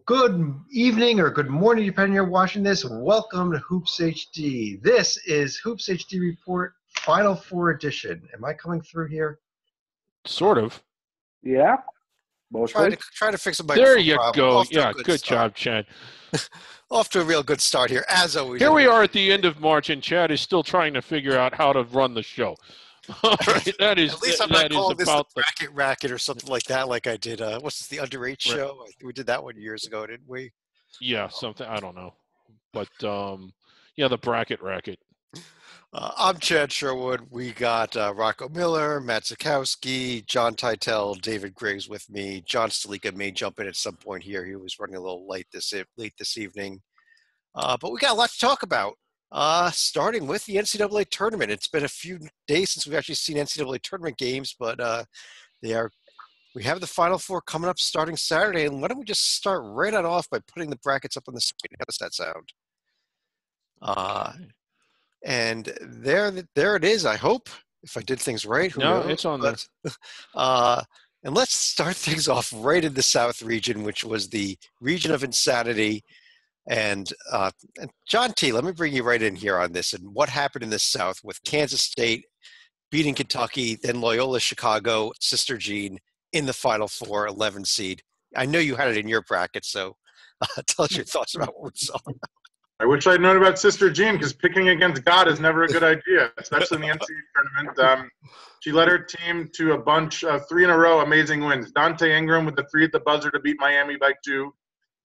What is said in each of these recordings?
Good evening or good morning, depending on you're watching this. Welcome to Hoops HD. This is Hoops HD Report Final Four edition. Am I coming through here? Sort of. Yeah. Try to fix a microphone There you problem. go. Yeah, good job, Chad. Off to a real good start here, as always. Here we are at the end of March, and Chad is still trying to figure out how to run the show. All right, that is at least I'm not calling this the bracket racket or something like that, like I did. What's this, the Under 8 show? We did that one years ago, didn't we? Yeah, something. I don't know. But, yeah, the bracket racket. I'm Chad Sherwood. We got Rocco Miller, Matt Zukowski, John Teitel, David Griggs with me. John Stalika may jump in at some point here. He was running a little late this evening. But we got a lot to talk about. Starting with the NCAA tournament. It's been a few days since we've actually seen NCAA tournament games, but we have the Final Four coming up starting Saturday. And why don't we just start right on off by putting the brackets up on the screen? How does that sound? And there it is, I hope, if I did things right. Who knows? It's on there. And let's start things off right in the South region, which was the region of insanity. And John T., let me bring you right in here on this and what happened in the South with Kansas State beating Kentucky, then Loyola Chicago, Sister Jean in the Final Four, 11 seed. I know you had it in your bracket, so tell us your thoughts about what we saw. I wish I'd known about Sister Jean because picking against God is never a good idea, especially in the NCAA tournament. She led her team to a bunch of 3 in a row amazing wins. Dante Ingram with the 3 at the buzzer to beat Miami by 2.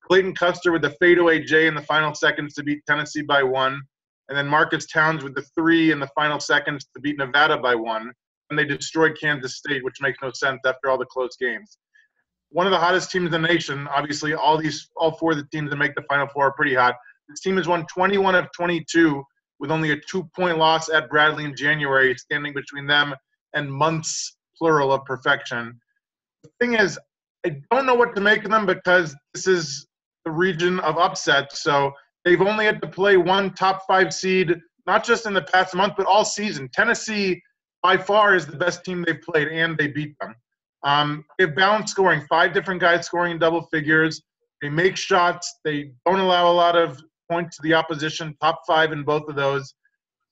Clayton Custer with the fadeaway J in the final seconds to beat Tennessee by 1. And then Marcus Towns with the 3 in the final seconds to beat Nevada by 1. And they destroyed Kansas State, which makes no sense after all the close games. One of the hottest teams in the nation. Obviously, all 4 of the teams that make the Final Four are pretty hot. This team has won 21 of 22 with only a 2-point loss at Bradley in January, standing between them and months, plural, of perfection. The thing is, I don't know what to make of them because this is the region of upset. So they've only had to play one top 5 seed, not just in the past month, but all season. Tennessee, by far, is the best team they've played, and they beat them. They've balanced scoring, 5 different guys scoring in double figures. They make shots. They don't allow a lot of points to the opposition, top 5 in both of those.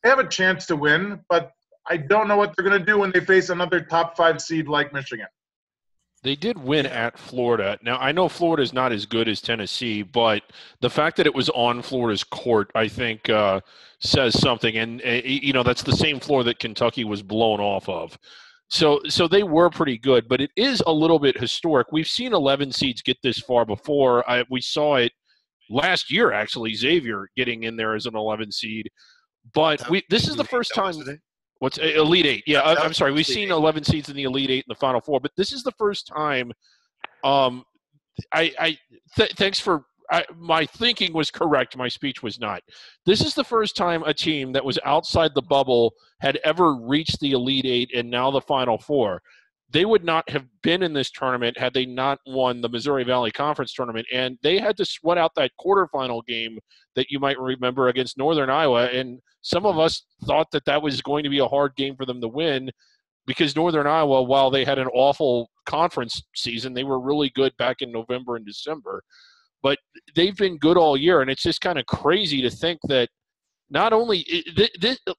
They have a chance to win, but I don't know what they're going to do when they face another top 5 seed like Michigan. They did win at Florida. Now, I know Florida is not as good as Tennessee, but the fact that it was on Florida's court, I think, says something. And, that's the same floor that Kentucky was blown off of. So they were pretty good, but it is a little bit historic. We've seen 11 seeds get this far before. We saw it last year, actually, Xavier getting in there as an 11 seed. But this is the first time – what's Elite 8? Yeah, I'm sorry. We've seen 11 seeds in the Elite 8 in the Final Four, but this is the first time. Thanks for my thinking was correct. My speech was not. This is the first time a team that was outside the bubble had ever reached the Elite 8 and now the Final Four. They would not have been in this tournament had they not won the Missouri Valley Conference tournament, and they had to sweat out that quarterfinal game that you might remember against Northern Iowa, and some of us thought that was going to be a hard game for them to win because Northern Iowa, while they had an awful conference season, they were really good back in November and December. But they've been good all year, and it's just kind of crazy to think that not only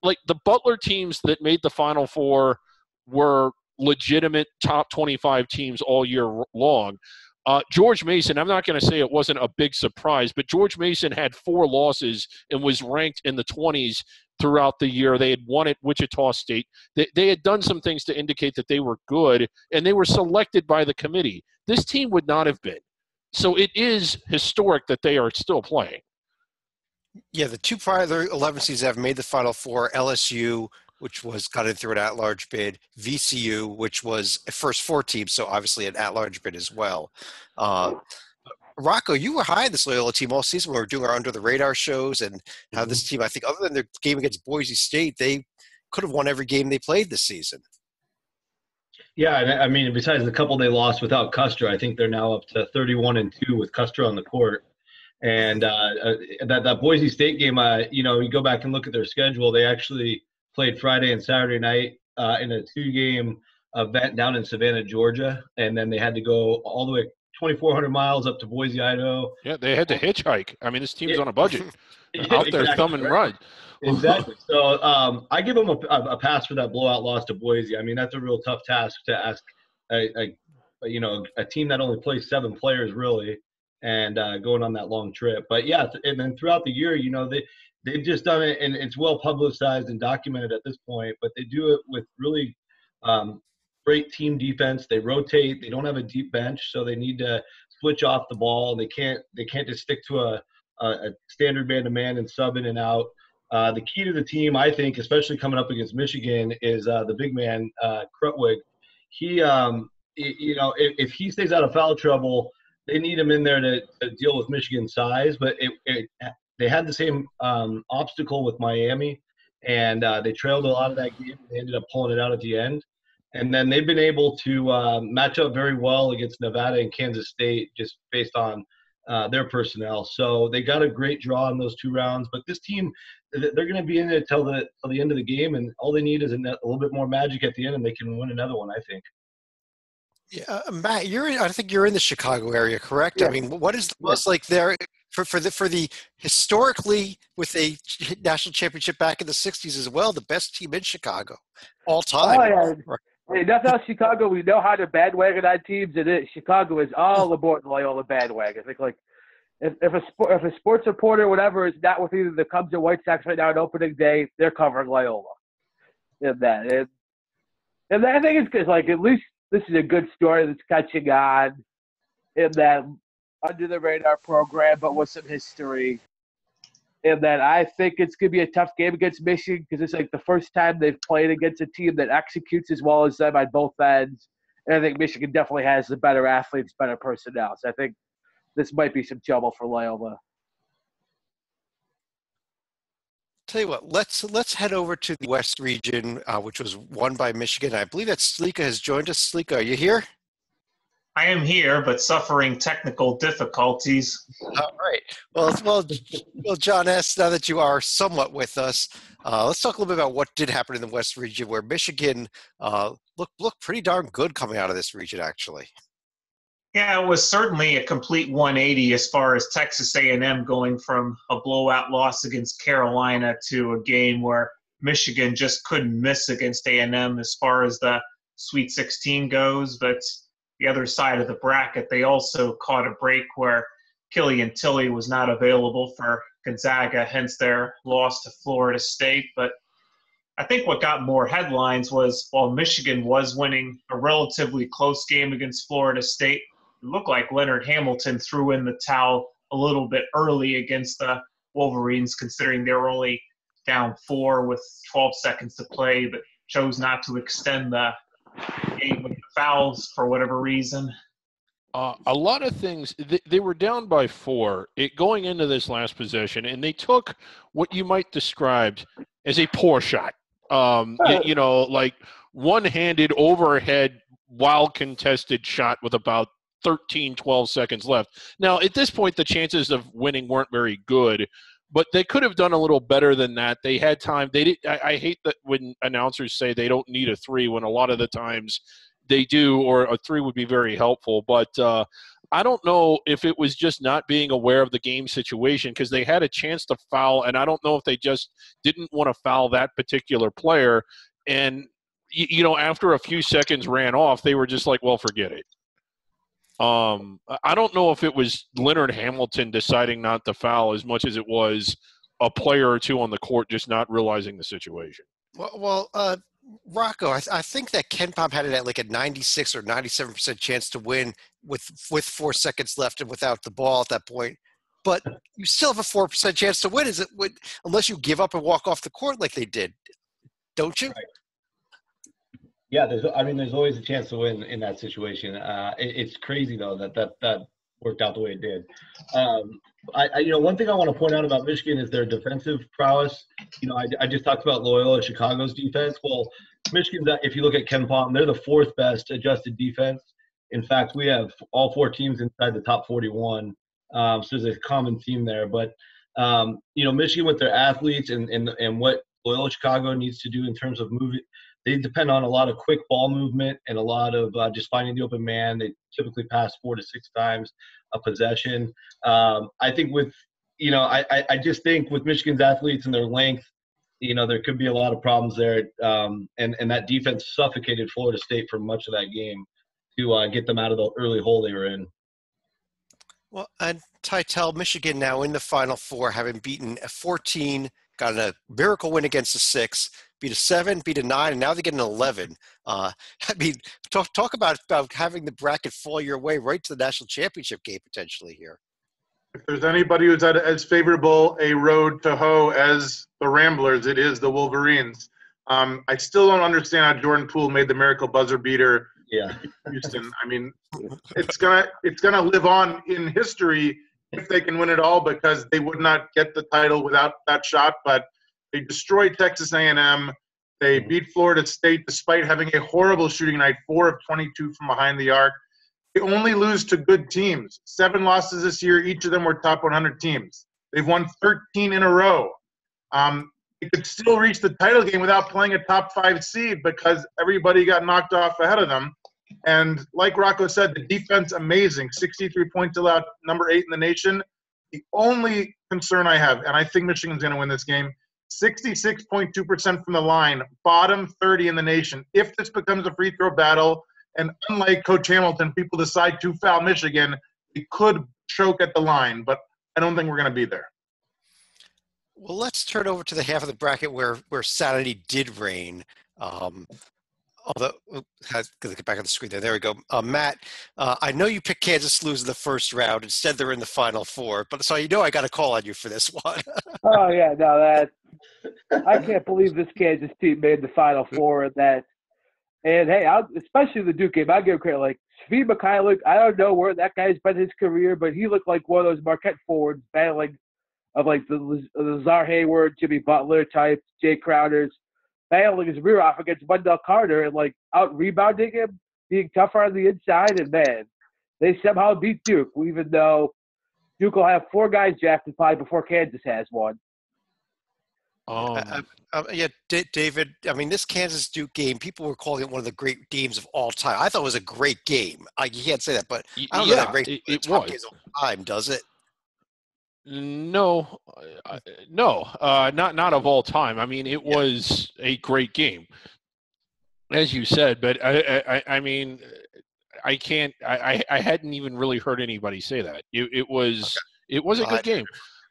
like the Butler teams that made the Final Four were legitimate top 25 teams all year long. George Mason, I'm not going to say it wasn't a big surprise, but George Mason had 4 losses and was ranked in the 20s throughout the year. They had won at Wichita State. They had done some things to indicate that they were good, and they were selected by the committee. This team would not have been. So it is historic that they are still playing. Yeah, the 2 prior 11 seeds have made the Final Four, LSU, which was got in through an at-large bid, VCU, which was a first 4 teams, so obviously an at-large bid as well. Rocco, you were high in this Loyola team all season when we were doing our under-the-radar shows and how this team, I think, other than their game against Boise State, they could have won every game they played this season. Yeah, I mean, besides the couple they lost without Custer, I think they're now up to 31-2 with Custer on the court. And that Boise State game, you go back and look at their schedule, they actually played Friday and Saturday night in a 2-game event down in Savannah, Georgia, and then they had to go all the way 2,400 miles up to Boise, Idaho. Yeah, they had to hitchhike. I mean, this team's on a budget. Yeah, Out there exactly, thumb and right. run. Exactly. So I give them a pass for that blowout loss to Boise. I mean, that's a real tough task to ask a team that only plays 7 players really, and going on that long trip. But yeah, and then throughout the year, they've just done it, and it's well publicized and documented at this point. But they do it with really great team defense. They rotate. They don't have a deep bench, so they need to switch off the ball. They can't just stick to a standard man-to-man and sub in and out. The key to the team, I think, especially coming up against Michigan, is the big man, Krutwig. He, if he stays out of foul trouble, they need him in there to deal with Michigan's size. But they had the same obstacle with Miami, and they trailed a lot of that game. They ended up pulling it out at the end. And then they've been able to match up very well against Nevada and Kansas State just based on their personnel. So they got a great draw in those 2 rounds. But this team, they're going to be in there till the end of the game, and all they need is a little bit more magic at the end, and they can win another one, I think. Yeah, Matt, I think you're in the Chicago area, correct? Yeah. I mean, what is the most like there for the historically with a national championship back in the '60s as well, the best team in Chicago all time? Oh, yeah. Right. Hey, that's how Chicago, we know how to bandwagon on teams, and Chicago is all aboard the Loyola bandwagon. I think, if a sports reporter or whatever is not with either the Cubs or White Sox right now on opening day, they're covering Loyola. And I think it's because, at least this is a good story that's catching on in that under-the-radar program, but with some history. And that I think it's going to be a tough game against Michigan because it's the first time they've played against a team that executes as well as them on both ends. And I think Michigan definitely has the better athletes, better personnel. So I think this might be some trouble for Loyola. Tell you what, let's head over to the West region, which was won by Michigan. I believe that Slika has joined us. Slika, are you here? I am here, but suffering technical difficulties. All right. Well, John S., now that you are somewhat with us, let's talk a little bit about what did happen in the West region, where Michigan looked pretty darn good coming out of this region, actually. Yeah, it was certainly a complete 180 as far as Texas A&M going from a blowout loss against Carolina to a game where Michigan just couldn't miss against A&M as far as the Sweet 16 goes. But the other side of the bracket, they also caught a break where Killian Tilly was not available for Gonzaga, hence their loss to Florida State. But I think what got more headlines was while Michigan was winning a relatively close game against Florida State, it looked like Leonard Hamilton threw in the towel a little bit early against the Wolverines, considering they were only down 4 with 12 seconds to play, but chose not to extend the game with the fouls for whatever reason. A lot of things, they were down by 4 going into this last possession, and they took what you might describe as a poor shot. Like one-handed overhead, wild contested shot with about 12 seconds left. Now, at this point, the chances of winning weren't very good, but they could have done a little better than that. They had time. I hate that when announcers say they don't need a 3 when a lot of the times they do, or a 3 would be very helpful. But I don't know if it was just not being aware of the game situation, because they had a chance to foul, and I don't know if they just didn't want to foul that particular player. And, after a few seconds ran off, they were just like, well, forget it. I don't know if it was Leonard Hamilton deciding not to foul as much as it was a player or two on the court just not realizing the situation. Well, Rocco, I think that KenPom had it at like a 96 or 97% chance to win with 4 seconds left and without the ball at that point. But you still have a 4% chance to win, unless you give up and walk off the court like they did, don't you? Right. Yeah, there's always a chance to win in that situation. It's crazy though that worked out the way it did. One thing I want to point out about Michigan is their defensive prowess. I just talked about Loyola Chicago's defense. Well, Michigan's, if you look at KenPom, they're the 4th best adjusted defense. In fact, we have all 4 teams inside the top 41. So there's a common theme there. But Michigan with their athletes and what Loyola Chicago needs to do in terms of they depend on a lot of quick ball movement and a lot of just finding the open man. They typically pass 4 to 6 times a possession. I think with, I just think with Michigan's athletes and their length, there could be a lot of problems there. And that defense suffocated Florida State for much of that game to get them out of the early hole they were in. Well, and Titel, Michigan now in the Final Four, having beaten a 14, got a miracle win against a 6, beat a 7, beat a 9, and now they get an 11. Talk about having the bracket fall your way right to the national championship game potentially here. If there's anybody who's had as favorable a road to hoe as the Ramblers, it is the Wolverines. I still don't understand how Jordan Poole made the miracle buzzer beater. Yeah, Houston. I mean, it's gonna live on in history if they can win it all, because they would not get the title without that shot. But they destroyed Texas A&M. They beat Florida State despite having a horrible shooting night, 4 of 22 from behind the arc. They only lose to good teams. 7 losses this year. Each of them were top 100 teams. They've won 13 in a row. They could still reach the title game without playing a top 5 seed because everybody got knocked off ahead of them. And like Rocco said, the defense, amazing. 63 points allowed, number 8 in the nation. The only concern I have, and I think Michigan's going to win this game, 66.2% from the line, bottom 30 in the nation. If this becomes a free throw battle, and unlike Coach Hamilton, people decide to foul Michigan, they could choke at the line, but I don't think we're going to be there. Well, let's turn over to the half of the bracket where sanity did reign. Although, I gotta get back on the screen there. There we go. Matt, I know you picked Kansas to lose in the first round. Instead, they're in the Final Four. But so I got to call on you for this one. Oh yeah, no, I can't believe this Kansas team made the Final Four. And hey, especially the Duke game, I'll give credit. Like Svi Mikhailiuk, I don't know where that guy's been his career, but he looked like one of those Marquette forwards battling of like the Lazar Hayward, Jimmy Butler type, Jay Crowders, battling his rear off against Wendell Carter and like out rebounding him, being tougher on the inside. And man, they somehow beat Duke, even though Duke will have 4 guys drafted probably before Kansas has one. Yeah, David, I mean, this Kansas-Duke game, people were calling it one of the great games of all time. I thought it was a great game. You can't say that, but I don't know that great it top was. games of all time, does it? No, not of all time. I mean, it was a great game, as you said. But I mean, I can't. I hadn't even really heard anybody say that. It was a good game.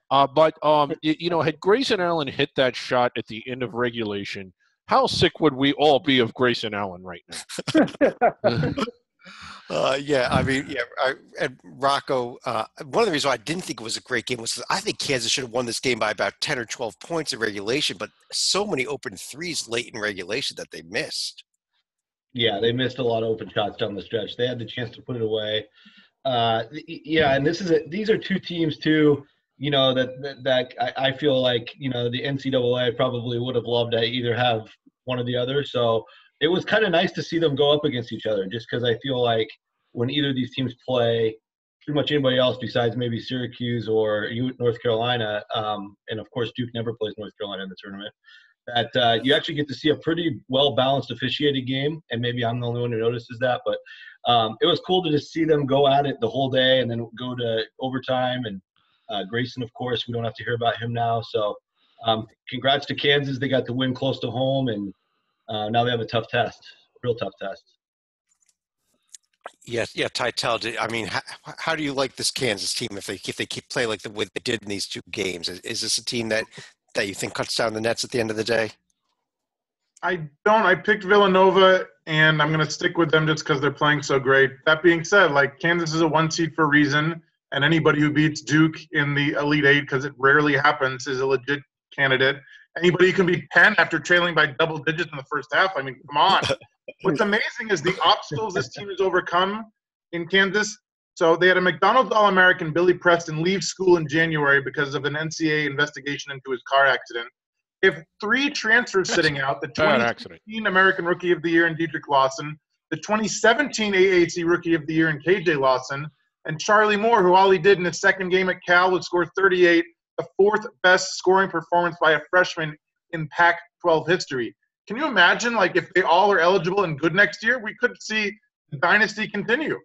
But had Grayson Allen hit that shot at the end of regulation, how sick would we all be of Grayson Allen right now? And Rocco, one of the reasons why I didn't think it was a great game was I think Kansas should have won this game by about 10 or 12 points in regulation, but so many open threes late in regulation that they missed. Yeah, they missed a lot of open shots down the stretch. They had the chance to put it away. And these are 2 teams too, that I feel like, the NCAA probably would have loved to either have one or the other. So it was kind of nice to see them go up against each other, just because I feel like when either of these teams play pretty much anybody else besides maybe Syracuse or North Carolina, and of course Duke never plays North Carolina in the tournament, that you actually get to see a pretty well-balanced officiated game, and maybe I'm the only one who notices that, but it was cool to just see them go at it the whole day and then go to overtime. And Grayson, of course, we don't have to hear about him now. So congrats to Kansas. They got the win close to home, and now they have a real tough test. Yeah, Titel, I mean, how do you like this Kansas team if they keep playing like the way they did in these 2 games? Is this a team that you think cuts down the nets at the end of the day? I don't. I picked Villanova, and I'm going to stick with them just because they're playing so great. That being said, Kansas is a 1 seed for a reason, and anybody who beats Duke in the Elite 8, because it rarely happens, is a legit candidate. Anybody who can beat Penn after trailing by double digits in the first half, I mean, come on. What's amazing is the obstacles this team has overcome in Kansas. So they had a McDonald's All-American, Billy Preston, leave school in January because of an NCAA investigation into his car accident. They have 3 transfers sitting out, the 2016 American Rookie of the Year in Dietrich Lawson, the 2017 AAC Rookie of the Year in KJ Lawson, and Charlie Moore, who all he did in his second game at Cal was score 38, the 4th best scoring performance by a freshman in Pac-12 history. Can you imagine, like, if they all are eligible and good next year, we could see the dynasty continue.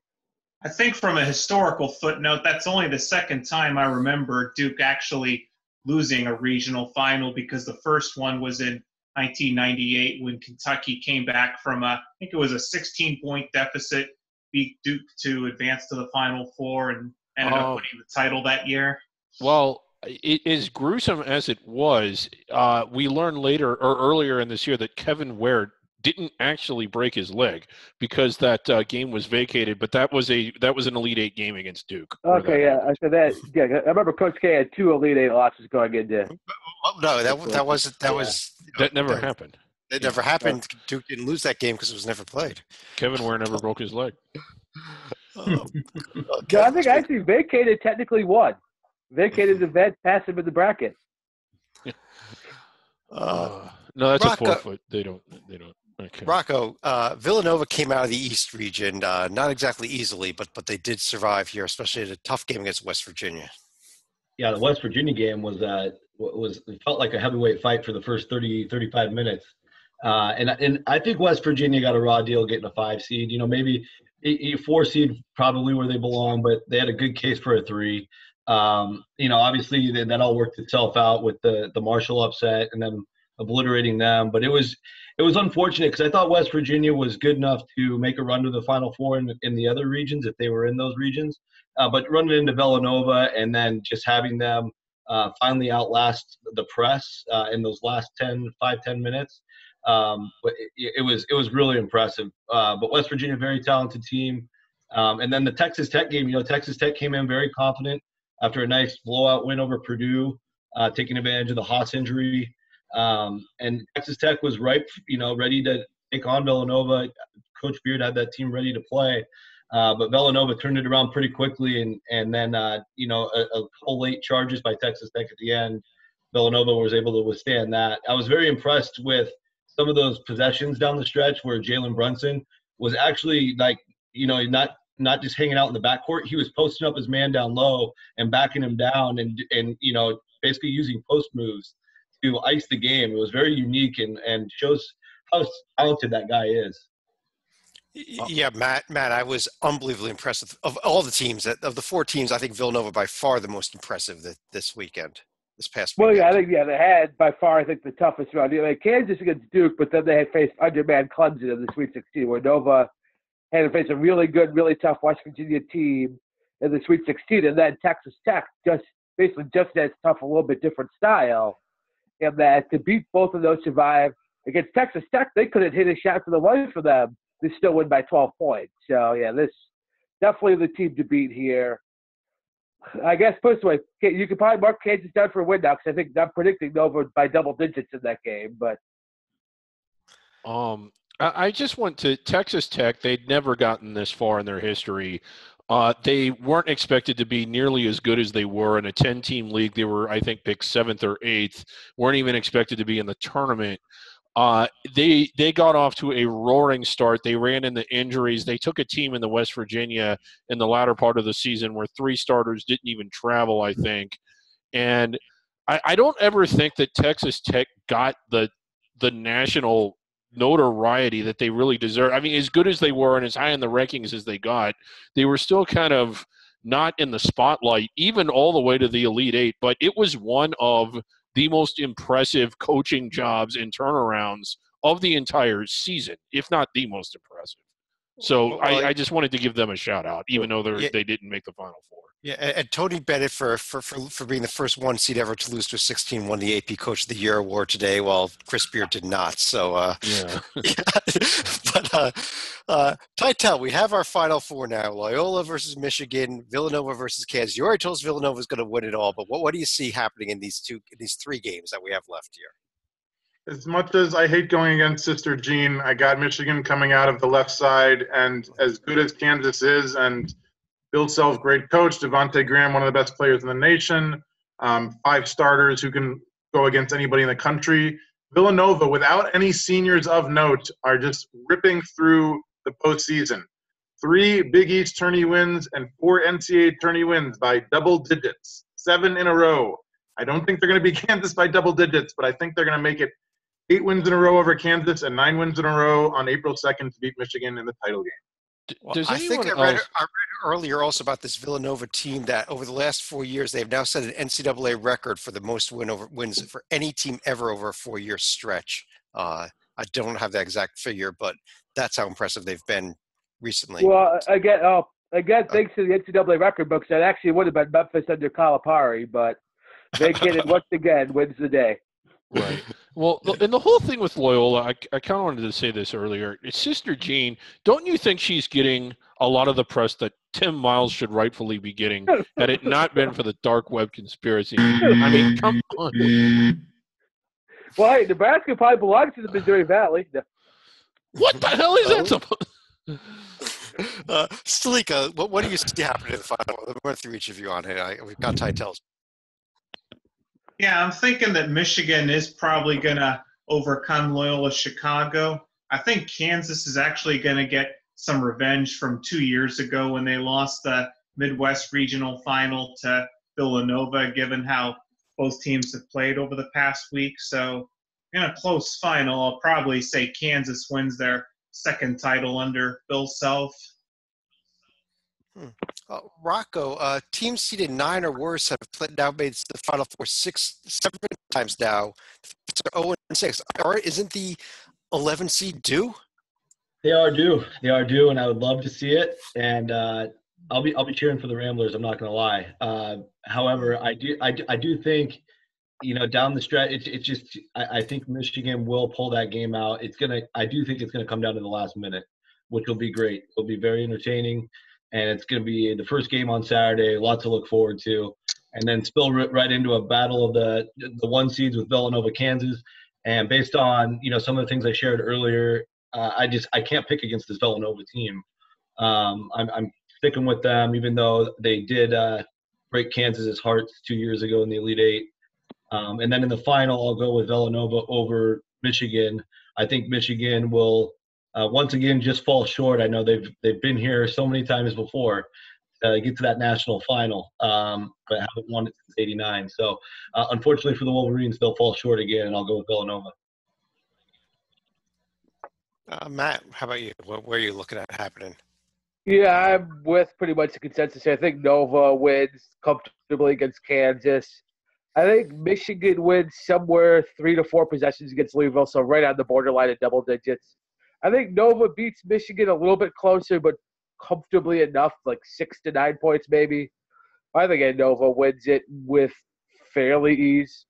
I think from a historical footnote, that's only the second time I remember Duke actually losing a regional final, because the first one was in 1998 when Kentucky came back from I think it was a 16-point deficit, beat Duke to advance to the Final Four and ended up winning the title that year. Well, as gruesome as it was, we learned later or earlier in this year that Kevin Ware didn't actually break his leg because that game was vacated. But that was an Elite Eight game against Duke. Okay, yeah. So that, yeah, I remember Coach K had 2 Elite Eight losses going into. No, that never happened. It never happened. Duke didn't lose that game because it was never played. Kevin Ware never broke his leg. Okay. I think actually vacated technically won. Vacated the event, passed him in the bracket. No, that's a forfeit. They don't. Okay. Rocco, Villanova came out of the East region, not exactly easily, but they did survive here, especially at a tough game against West Virginia. Yeah, the West Virginia game was it felt like a heavyweight fight for the first 35 minutes. And I think West Virginia got a raw deal getting a 5 seed. You know, maybe a 4 seed probably where they belong, but they had a good case for a 3. You know, obviously that all worked itself out with the Marshall upset and then obliterating them. But it was unfortunate because I thought West Virginia was good enough to make a run to the Final Four in the other regions if they were in those regions. But running into Villanova and then just having them finally outlast the press in those last 10 minutes, it was really impressive. But West Virginia, very talented team. And then the Texas Tech game, you know, Texas Tech came in very confident after a nice blowout win over Purdue, taking advantage of the Haas injury. And Texas Tech was ripe, you know, ready to take on Villanova. Coach Beard had that team ready to play. But Villanova turned it around pretty quickly. And then, you know, a couple late charges by Texas Tech at the end. Villanova was able to withstand that. I was very impressed with some of those possessions down the stretch where Jalen Brunson was actually, like, you know, not just hanging out in the backcourt. He was posting up his man down low and backing him down and you know, basically using post moves to ice the game. It was very unique and shows how talented that guy is. Yeah, Matt, I was unbelievably impressed of all the teams. Of the 4 teams, I think Villanova by far the most impressive this past weekend. Well, yeah, I think they had by far, I think, the toughest round. You know, like Kansas against Duke, but then they had faced undermanned Clemson in the Sweet 16, where Nova had to face a really good, really tough West Virginia team in the Sweet 16, and then Texas Tech just as tough, a little bit different style. And that to beat both of those, survive against Texas Tech, they couldn't hit a shot for the life for them. They still win by 12 points. So yeah, this definitely the team to beat here. I guess put it this way, you could probably mark Kansas down for a win now because I think I'm predicting Nova by double digits in that game. But I just went to Texas Tech. They'd never gotten this far in their history. They weren't expected to be nearly as good as they were in a 10-team league. They were, I think, picked 7th or 8th. Weren't even expected to be in the tournament. They got off to a roaring start. They ran into injuries. They took a team in the West Virginia in the latter part of the season where 3 starters didn't even travel, I think. And I don't ever think that Texas Tech got the national notoriety that they really deserve. I mean, as good as they were and as high in the rankings as they got, they were still kind of not in the spotlight, even all the way to the Elite Eight. But it was one of the most impressive coaching jobs and turnarounds of the entire season, if not the most impressive. So I just wanted to give them a shout out, even though they didn't make the Final Four. Yeah, and Tony Bennett for being the first 1 seed ever to lose to a 16 won the AP Coach of the Year award today, while Chris Beard did not. So yeah. But Titel, we have our Final Four now: Loyola versus Michigan, Villanova versus Kansas. You already told us Villanova is going to win it all, but what do you see happening in these 3 games that we have left here? As much as I hate going against Sister Jean, I got Michigan coming out of the left side, and as good as Kansas is, and Bill Self, great coach, Devontae Graham, one of the best players in the nation, 5 starters who can go against anybody in the country. Villanova, without any seniors of note, are just ripping through the postseason. 3 Big East tourney wins and 4 NCAA tourney wins by double digits, 7 in a row. I don't think they're going to be Kansas by double digits, but I think they're going to make it 8 wins in a row over Kansas and 9 wins in a row on April 2nd to beat Michigan in the title game. Well, Does I think anyone I read else? earlier also about this Villanova team that over the last 4 years they've now set an NCAA record for the most wins for any team ever over a 4-year stretch. I don't have that exact figure, but that's how impressive they've been recently. Well, again, thanks to the NCAA record books, that actually would have been Memphis under Calipari, but vacated once again wins the day. Right. Well, and the whole thing with Loyola, I kind of wanted to say this earlier. It's Sister Jean. Don't you think she's getting a lot of the press that Tim Miles should rightfully be getting had it not been for the dark web conspiracy? I mean, come on. Well, hey, Nebraska probably belongs to the Missouri Valley. What the hell is that supposed? Stalika, what do you see happening in the final? Let me run through each of you on here. We've got Titels. Yeah, I'm thinking that Michigan is probably going to overcome Loyola Chicago. I think Kansas is actually going to get some revenge from 2 years ago when they lost the Midwest Regional Final to Villanova, given how both teams have played over the past week. So in a close final, I'll probably say Kansas wins their second title under Bill Self. Rocco, teams seeded 9 or worse have now made the Final Four 7 times now. So 0-6. Isn't the 11 seed due? They are due. They are due, and I would love to see it. And I'll be cheering for the Ramblers. I'm not going to lie. However, I do think, down the stretch, it's just I think Michigan will pull that game out. I do think it's gonna come down to the last minute, which will be great. It'll be very entertaining, and it's gonna be the first game on Saturday. Lots to look forward to, and then spill right into a battle of the 1 seeds with Villanova, Kansas. And based on some of the things I shared earlier, I can't pick against this Villanova team. I'm sticking with them, even though they did break Kansas's hearts 2 years ago in the Elite Eight. And then in the final, I'll go with Villanova over Michigan. I think Michigan will once again just fall short. I know they've been here so many times before, get to that national final, but haven't won it since '89. So unfortunately for the Wolverines, they'll fall short again, and I'll go with Villanova. Matt, how about you? Where are you looking at happening? Yeah, I'm with pretty much the consensus. I think Nova wins comfortably against Kansas. I think Michigan wins somewhere 3 to 4 possessions against Louisville, so right on the borderline of double digits. I think Nova beats Michigan a little bit closer, but comfortably enough, like 6 to 9 points maybe. I think Nova wins it with fairly ease.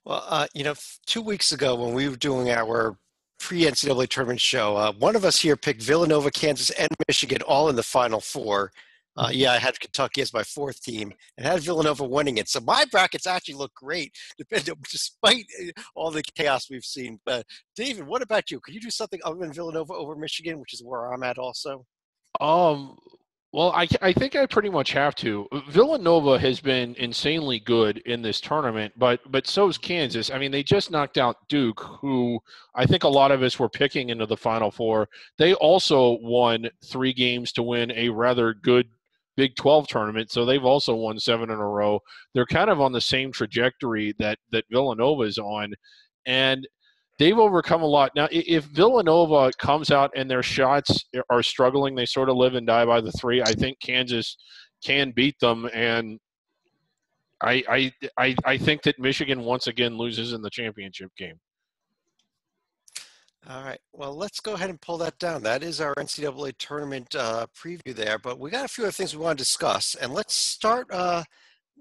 Well, 2 weeks ago when we were doing our pre-NCAA tournament show, one of us here picked Villanova, Kansas, and Michigan all in the Final Four. I had Kentucky as my 4th team and had Villanova winning it. So my brackets actually look great, despite all the chaos we've seen. But David, what about you? Could you do something other than Villanova over Michigan, which is where I'm at also? Well, I think I pretty much have to. Villanova has been insanely good in this tournament, but so is Kansas. I mean, they just knocked out Duke, who I think a lot of us were picking into the Final Four. They also won 3 games to win a rather good Big 12 tournament, so they've also won 7 in a row. They're kind of on the same trajectory that Villanova is on, and they've overcome a lot. Now, if Villanova comes out and their shots are struggling, they sort of live and die by the 3. I think Kansas can beat them, and I think that Michigan once again loses in the championship game. All right. Well, let's go ahead and pull that down. That is our NCAA tournament preview there, but we got a few other things we want to discuss, and let's start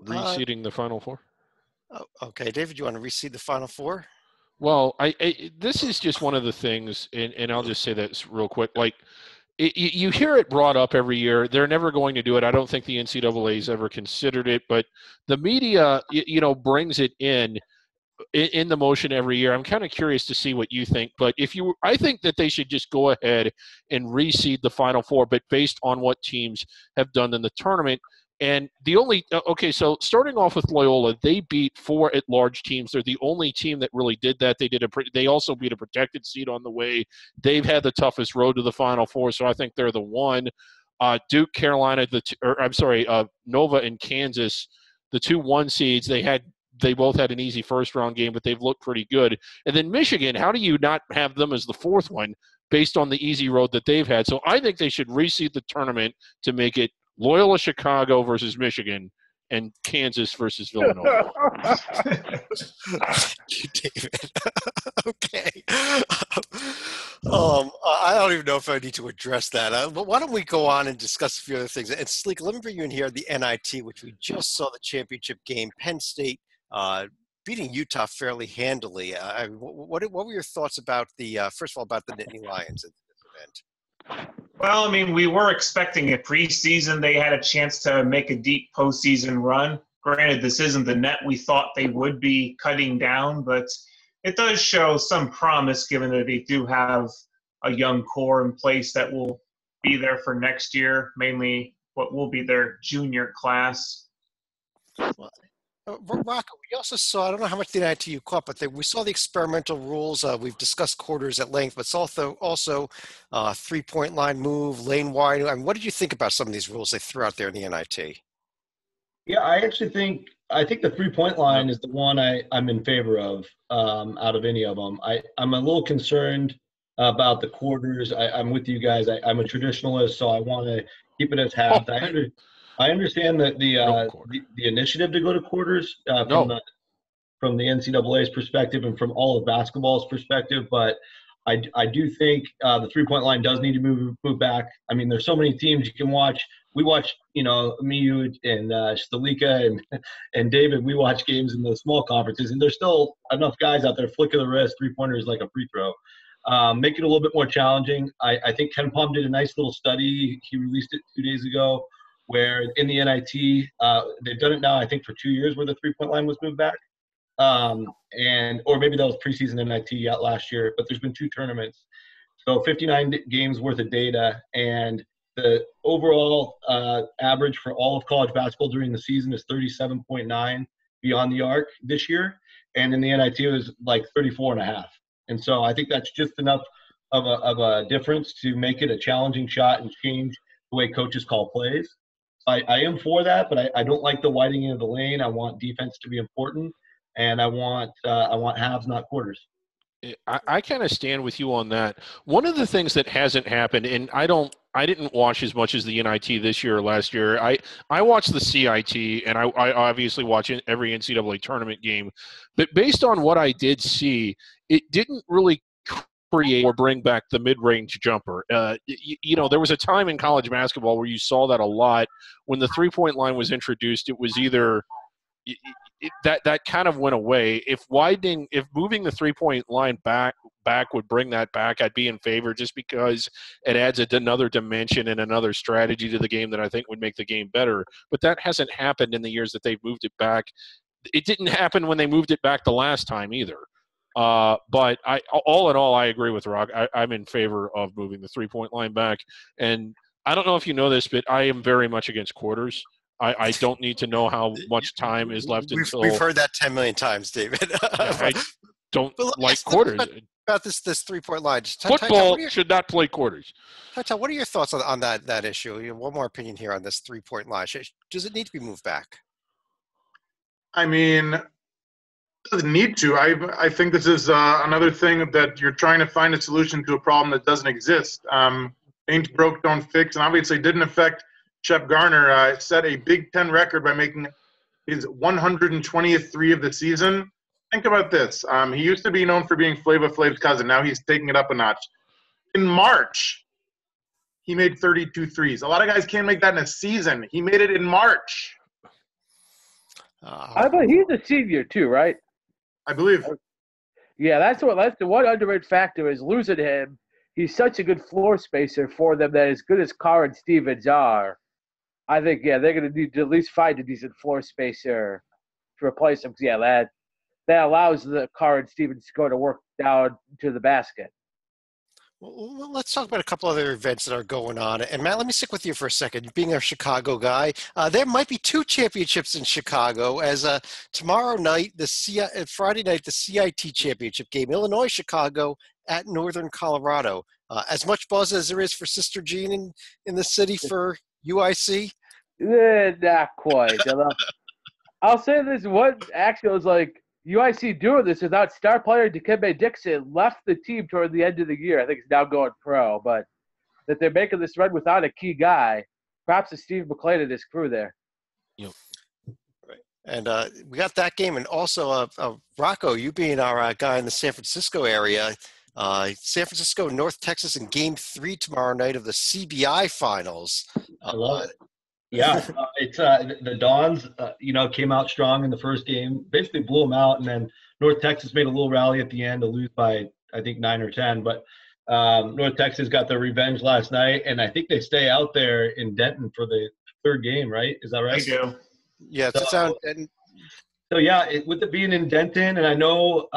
reseeding the Final Four. Oh, okay, David, you want to reseed the Final Four? Well, this is just one of the things, and I'll just say this real quick. Like, you hear it brought up every year. They're never going to do it. I don't think the NCAA's ever considered it, but the media, brings it in the motion every year. I'm kind of curious to see what you think, but I think that they should just go ahead and reseed the Final Four, but based on what teams have done in the tournament. And so starting off with Loyola, they beat 4 at-large teams. They're the only team that really did that. They also beat a protected seed on the way. They've had the toughest road to the Final Four, so I think they're the one. Duke, Carolina, Nova and Kansas, the 2 1 seeds. They had they both had an easy first-round game, but they've looked pretty good. And then Michigan, how do you not have them as the fourth one based on the easy road that they've had? So I think they should reseed the tournament to make it Loyola Chicago versus Michigan and Kansas versus Villanova. David. Okay. I don't even know if I need to address that. But why don't we go on and discuss a few other things? And Sleek, let me bring you in here, the NIT, which we just saw the championship game. Penn State beating Utah fairly handily. What were your thoughts about first of all, about the Nittany Lions at this event? Well, I mean, we were expecting a preseason. They had a chance to make a deep postseason run. Granted, this isn't the net we thought they would be cutting down, but it does show some promise given that they do have a young core in place that will be there for next year, mainly what will be their junior class. Rocco, we also saw, I don't know how much the NIT you caught, but we saw the experimental rules. We've discussed quarters at length, but it's also three-point line move, lane wide. I mean, what did you think about some of these rules they threw out there in the NIT? Yeah, I think the three-point line is the one I'm in favor of out of any of them. I'm a little concerned about the quarters. I'm with you guys. I'm a traditionalist, so I want to keep it as halves. I understand that the initiative to go to quarters from the NCAA's perspective and from all of basketball's perspective, but I do think the three-point line does need to move back. I mean, there's so many teams you can watch. We watch, me, you, and Stalika and David. We watch games in the small conferences, and there's still enough guys out there. Flick of the wrist, three-pointers like a free throw. Make it a little bit more challenging. I think Ken Palm did a nice little study. He released it 2 days ago, where in the NIT, they've done it now, I think, for 2 years where the three-point line was moved back. Or maybe that was preseason NIT last year, but there's been 2 tournaments. So 59 games worth of data, and the overall average for all of college basketball during the season is 37.9 beyond the arc this year. And in the NIT, it was like 34.5. And so I think that's just enough of a difference to make it a challenging shot and change the way coaches call plays. I am for that, but I don't like the widening of the lane. I want defense to be important, and I want halves, not quarters. I kind of stand with you on that. One of the things that hasn't happened, and I didn't watch as much as the NIT this year or last year. I watched the CIT, and I obviously watch every NCAA tournament game. But based on what I did see, it didn't really create or bring back the mid-range jumper. There was a time in college basketball where you saw that a lot. When the three-point line was introduced, it was either that kind of went away. If moving the three-point line back would bring that back, I'd be in favor, just because it adds another dimension and another strategy to the game that I think would make the game better. But that hasn't happened in the years that they've moved it back. It didn't happen when they moved it back the last time either. But all in all, I agree with Rock. I'm in favor of moving the three-point line back. And I don't know if you know this, but I am very much against quarters. I don't need to know how much time is left until. We've heard that 10 million times, David. I don't like quarters. About this three-point line. Football should not play quarters. What are your thoughts on that issue? One more opinion here on this three-point line. Does it need to be moved back? I mean, it doesn't need to. I think this is another thing that you're trying to find a solution to a problem that doesn't exist. Ain't broke, don't fix, and obviously didn't affect Shep Garner. Set a Big Ten record by making his 120th three of the season. Think about this. He used to be known for being Flava Flav's cousin. Now he's taking it up a notch. In March, he made 32 threes. A lot of guys can't make that in a season. He made it in March. I bet he's a senior too, right? I believe. Yeah, that's the one underrated factor is losing him. He's such a good floor spacer for them that as good as Carr and Stevens are, I think, they're going to need to at least find a decent floor spacer to replace him. Because, that allows the Carr and Stevens to go to work down to the basket. Well, let's talk about a couple other events that are going on. And, Matt, let me stick with you for a second. Being a Chicago guy, there might be 2 championships in Chicago as tomorrow night, Friday night, the CIT championship game, Illinois-Chicago at Northern Colorado. As much buzz as there is for Sister Jean in the city for UIC? Not quite. I'll say this: what actually was like UIC doing this without star player Dikembe Dixon left the team toward the end of the year. I think he's now going pro, but that they're making this run without a key guy. Props to Steve McLean and his crew there. And we got that game, and also Rocco, you being our guy in the San Francisco area, San Francisco, North Texas in Game 3 tomorrow night of the CBI Finals. I love it. Yeah, it's the Dons, came out strong in the first game, basically blew them out, and then North Texas made a little rally at the end to lose by, I think, 9 or 10. But North Texas got their revenge last night, and I think they stay out there in Denton for the third game, right? Is that right? They do. Yeah, So yeah, with it being in Denton, and I know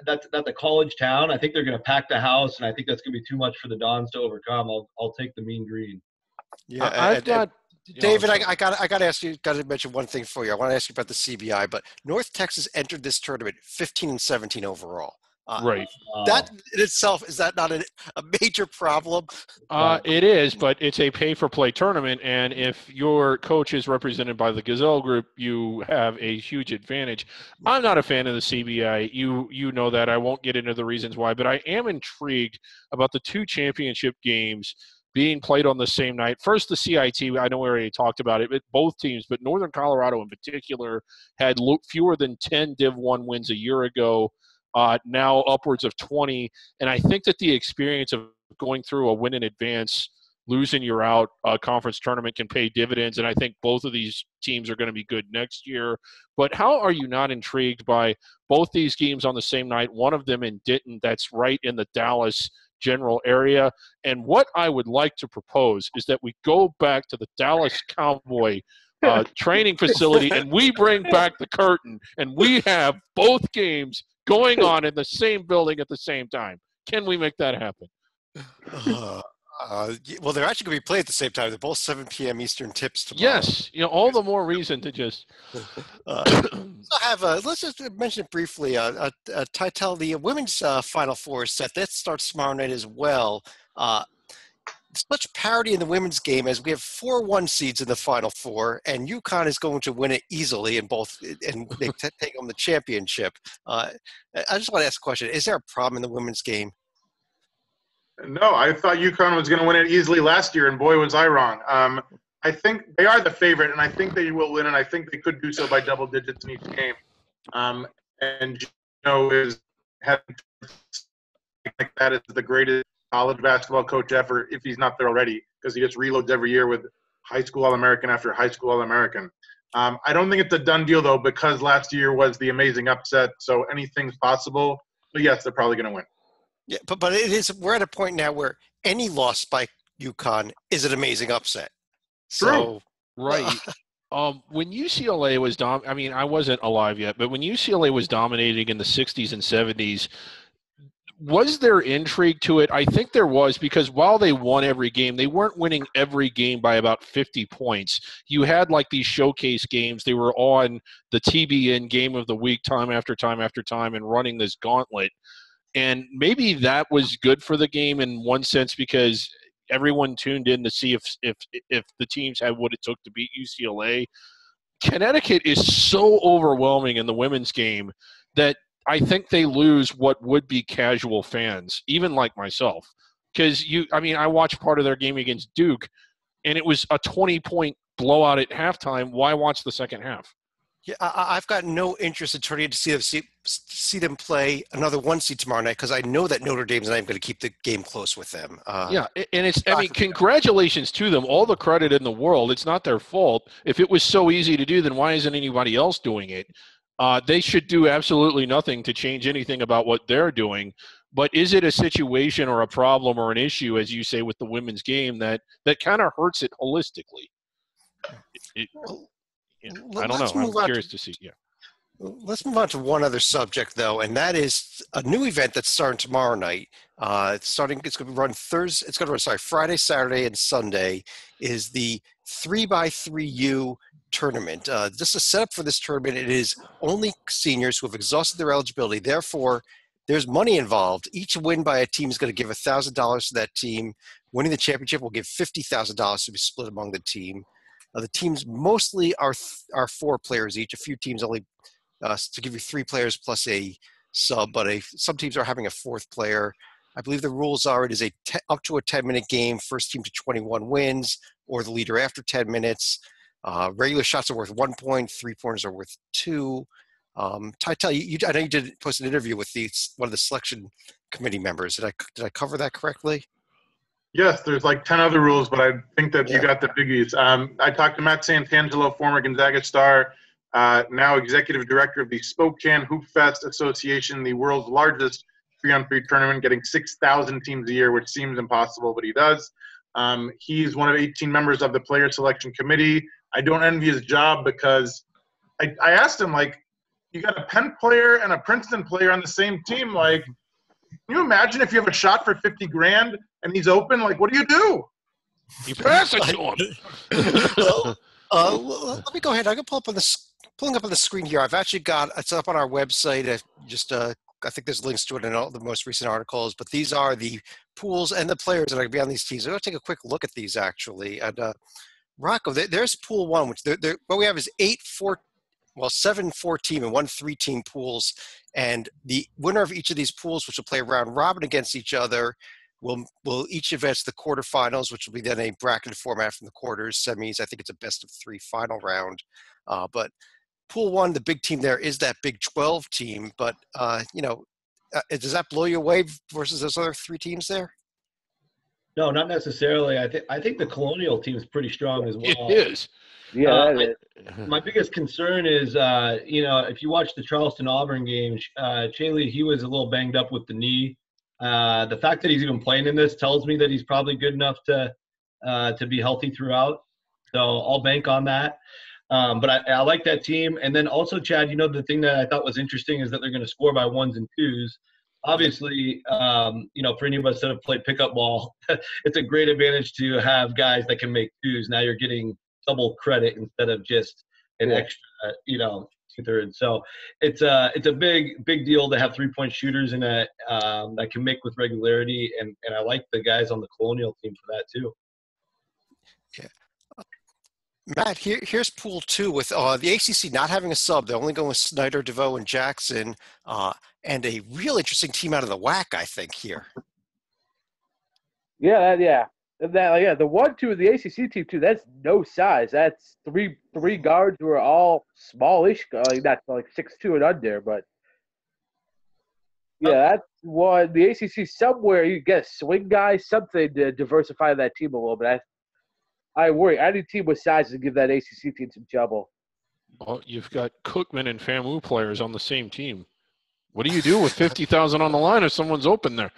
that's the college town, I think they're going to pack the house, and I think that's going to be too much for the Dons to overcome. I'll take the mean green. Yeah, David, I got to ask you. Got to mention one thing for you. I want to ask you about the CBI, but North Texas entered this tournament 15-17 overall. Right. That in itself, is that not a major problem? It is, but it's a pay-for-play tournament, and if your coach is represented by the Gazelle Group, you have a huge advantage. I'm not a fan of the CBI. You know that. I won't get into the reasons why, but I am intrigued about the two championship games being played on the same night. First, the CIT, I know we already talked about it, but both teams, but Northern Colorado in particular, had fewer than 10 Div 1 wins a year ago. Now upwards of 20. And I think that the experience of going through a win in advance, losing your out conference tournament can pay dividends. And I think both of these teams are going to be good next year. But how are you not intrigued by both these games on the same night, one of them in Denton that's right in the Dallas general area? And what I would like to propose is that we go back to the Dallas Cowboy training facility and we bring back the curtain and we have both games going on in the same building at the same time. Can we make that happen? Well, they're actually going to be played at the same time. They're both 7 p.m. Eastern tips tomorrow. Yes, all the more reason to just. Let's just mention it briefly. Titel, the women's Final Four set that starts tomorrow night as well. Such parity in the women's game as we have 4-1 seeds in the Final Four, and UConn is going to win it easily in both, and they take home the championship. I just want to ask a question: is there a problem in the women's game? No, I thought UConn was going to win it easily last year, and boy, was I wrong. I think they are the favorite, and I think they will win, and I think they could do so by double digits in each game. And Gino is having like that is the greatest college basketball coach ever, if he's not there already, because he gets reloads every year with high school All-American after high school All-American. I don't think it's a done deal, though, because last year was the amazing upset, so anything's possible. But, yes, they're probably going to win. Yeah, but it is. We're at a point now where any loss by UConn is an amazing upset. True. Right. When UCLA was I wasn't alive yet, but when UCLA was dominating in the 60s and 70s, was there intrigue to it? I think there was, because while they won every game, they weren't winning every game by about 50 points. You had like these showcase games. They were on the TBN game of the week time after time after time and running this gauntlet. And maybe that was good for the game in one sense, because everyone tuned in to see if the teams had what it took to beat UCLA. Connecticut is so overwhelming in the women's game that I think they lose what would be casual fans, even like myself. Because I watched part of their game against Duke, and it was a 20-point blowout at halftime. Why watch the second half? Yeah, I've got no interest in turning to see them play another 1 seed tomorrow night, because I know that Notre Dame's not even going to keep the game close with them. Yeah, and it's congratulations to them. All the credit in the world. It's not their fault. If it was so easy to do, then why isn't anybody else doing it? They should do absolutely nothing to change anything about what they're doing. But is it a situation or a problem or an issue, as you say, with the women's game that kind of hurts it holistically? I don't know. I'm curious to see. Yeah. Let's move on to one other subject, though, and that is a new event that's starting tomorrow night. It's going to run Thursday. It's going to run Friday, Saturday, and Sunday. Is the 3x3U tournament. Just a setup for this tournament. It is only seniors who have exhausted their eligibility. Therefore, there's money involved. Each win by a team is going to give $1,000 to that team. Winning the championship will give $50,000 to be split among the team. The teams mostly are 4 players each. A few teams only to give you 3 players plus a sub, but some teams are having a 4th player. I believe the rules are it is up to a 10-minute game, first team to 21 wins, or the leader after 10 minutes. Regular shots are worth 1 point, 3-pointers are worth 2. Tytel, I know you did post an interview with one of the selection committee members. Did I cover that correctly? Yes, there's like 10 other rules, but I think that you got the biggies. I talked to Matt Santangelo, former Gonzaga star, now executive director of the Spokane Hoop Fest Association, the world's largest 3-on-3 tournament, getting 6,000 teams a year, which seems impossible, but he does. He's one of 18 members of the player selection committee. I don't envy his job because I asked him, like, you got a Penn player and a Princeton player on the same team. Like, can you imagine if you have a shot for $50,000 and he's open? Like, what do you do? You pass it to him. Let me go ahead. I can pulling up on the screen here. I've actually got it's up on our website. I think there's links to it in all the most recent articles. But these are the pools and the players that are going to be on these teams. I'm going to take a quick look at these actually. And Rocco, there's Pool 1, which what we have is 7 4-team and 1 3-team pools, and the winner of each of these pools, which will play round robin against each other, will each advance to the quarterfinals, which will be then a bracketed format from the quarters, semis. I think it's a best of 3 final round. But Pool 1, the big team there is that Big 12 team. But does that blow you away versus those other 3 teams there? No, not necessarily. I think the Colonial team is pretty strong as well. It is. Yeah, my biggest concern is, if you watch the Charleston-Auburn game, Chaley, he was a little banged up with the knee. The fact that he's even playing in this tells me that he's probably good enough to be healthy throughout. So I'll bank on that. But I like that team. And then also, Chad, the thing that I thought was interesting is that they're going to score by 1s and 2s. Obviously, for any of us that have played pickup ball, it's a great advantage to have guys that can make 2s. Now you're getting double credit instead of just an extra, 2/3. So it's a big deal to have 3-point shooters in that can make with regularity, and I like the guys on the Colonial team for that too. Yeah. Matt, here's Pool 2 with the ACC not having a sub. They're only going with Snyder, DeVoe, and Jackson, and a real interesting team out of the WAC, I think, here. Yeah. The 1-2 of the ACC team too. That's no size. That's three guards who are all smallish, not like 6'2" and under. But that's one. The ACC somewhere you get a swing guy, something to diversify that team a little bit. I worry. Any team with size to give that ACC team some trouble. Well, you've got Cookman and FAMU players on the same team. What do you do with 50,000 on the line if someone's open there?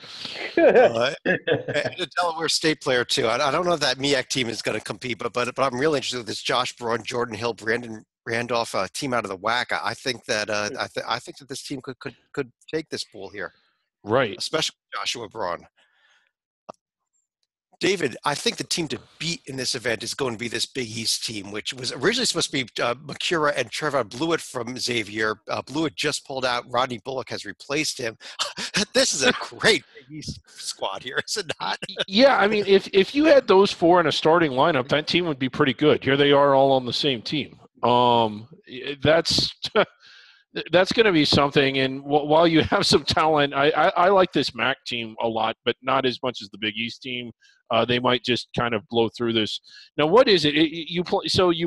And a Delaware State player too. I don't know if that MEAC team is going to compete, but I'm really interested with this Josh Braun, Jordan Hill, Brandon Randolph team out of the WAC. I think that I think that this team could take this pool here, right? Especially Joshua Braun. David, I think the team to beat in this event is going to be this Big East team, which was originally supposed to be Makura and Trevor Blewett from Xavier. Blewett just pulled out. Rodney Bullock has replaced him. This is a great Big East squad here, is it not? Yeah, I mean, if you had those 4 in a starting lineup, that team would be pretty good. Here they are all on the same team. That's going to be something. And while you have some talent, I like this MAC team a lot, but not as much as the Big East team. They might just kind of blow through this. Now, what is it? You